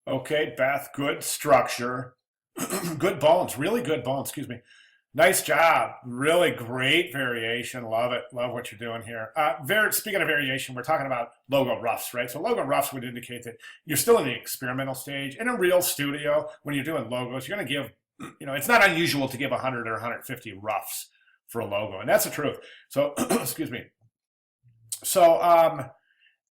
Okay, Beth, good structure. Good bones, really good bones, excuse me. Nice job. Really great variation. Love it. Love what you're doing here. Speaking of variation, we're talking about logo roughs, right? So logo roughs would indicate that you're still in the experimental stage. In a real studio, when you're doing logos, you're going to give, it's not unusual to give 100 or 150 roughs for a logo, and that's the truth. So, excuse me. So,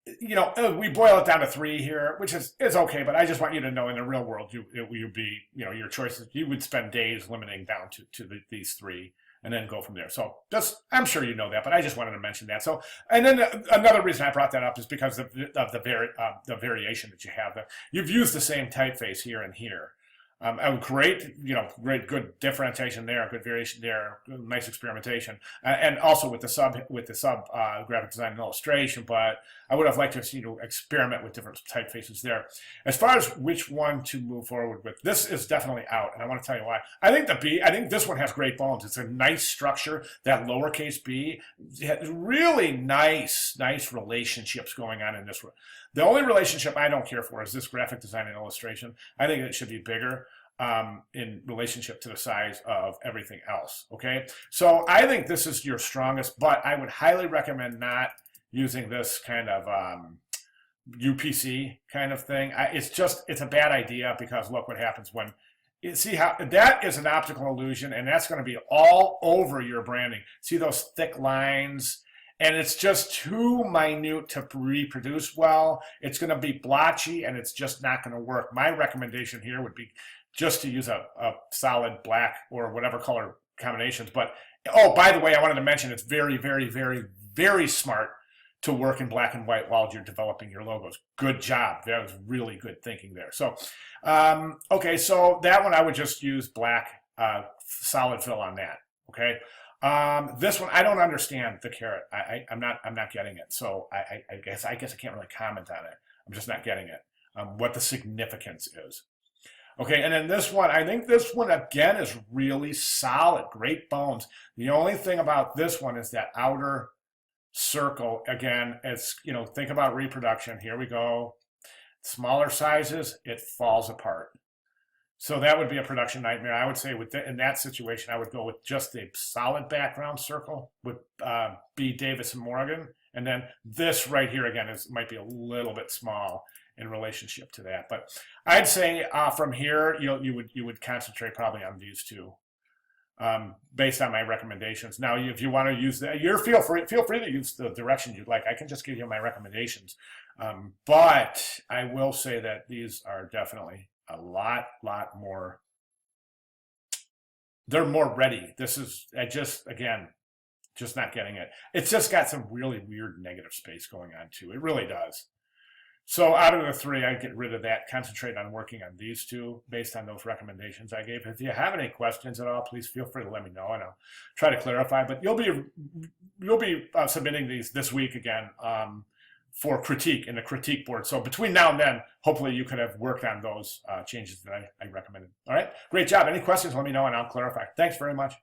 we boil it down to three here, which is okay. But I just want you to know, in the real world, you'd be, your choices. You would spend days limiting down to these three, and then go from there. So just, I'm sure you know that, but I just wanted to mention that. So, and then another reason I brought that up is because of the variation that you have. You've used the same typeface here and here. A great, great, good differentiation there, good variation there, nice experimentation, and also with the sub graphic design and illustration. But I would have liked to have seen you experiment with different typefaces there. As far as which one to move forward with, this is definitely out, and I want to tell you why. I think this one has great bones. It's a nice structure. That lowercase b has really nice relationships going on in this one. The only relationship I don't care for is this graphic design and illustration. I think it should be bigger in relationship to the size of everything else, okay? So I think this is your strongest, but I would highly recommend not using this kind of UPC kind of thing. It's a bad idea, because look what happens when, you see how that is an optical illusion, and that's going to be all over your branding. See those thick lines? And it's just too minute to reproduce well. It's going to be blotchy, and it's just not going to work. My recommendation here would be just to use a solid black or whatever color combinations. But, oh, by the way, I wanted to mention it's very, very, very, very smart to work in black and white while you're developing your logos. Good job. That was really good thinking there. So, okay, so that one I would just use black solid fill on that, okay? This one, I don't understand the caret. I'm not getting it. So I guess I can't really comment on it. I'm just not getting it. What the significance is. Okay, and then this one, I think this one again is really solid, great bones. The only thing about this one is that outer circle. Again, it's, think about reproduction. Here we go. Smaller sizes, it falls apart. So that would be a production nightmare. I would say in that situation, I would go with just a solid background circle with B. Davis and Morgan. And then this right here, again, might be a little bit small in relationship to that. But I'd say from here, you would concentrate probably on these two based on my recommendations. Now, if you want to use that, feel free to use the direction you'd like. I can just give you my recommendations. But I will say that these are definitely a lot more, they're more ready. This is, again, just not getting it. It's just got some really weird negative space going on too. It really does. So out of the three, I'd get rid of that, concentrate on working on these two based on those recommendations I gave. If you have any questions at all, please feel free to let me know, and I'll try to clarify. But you'll be submitting these this week again for critique in the critique board. So between now and then, hopefully you could have worked on those changes that I recommended. All right, great job. Any questions, let me know and I'll clarify. Thanks very much.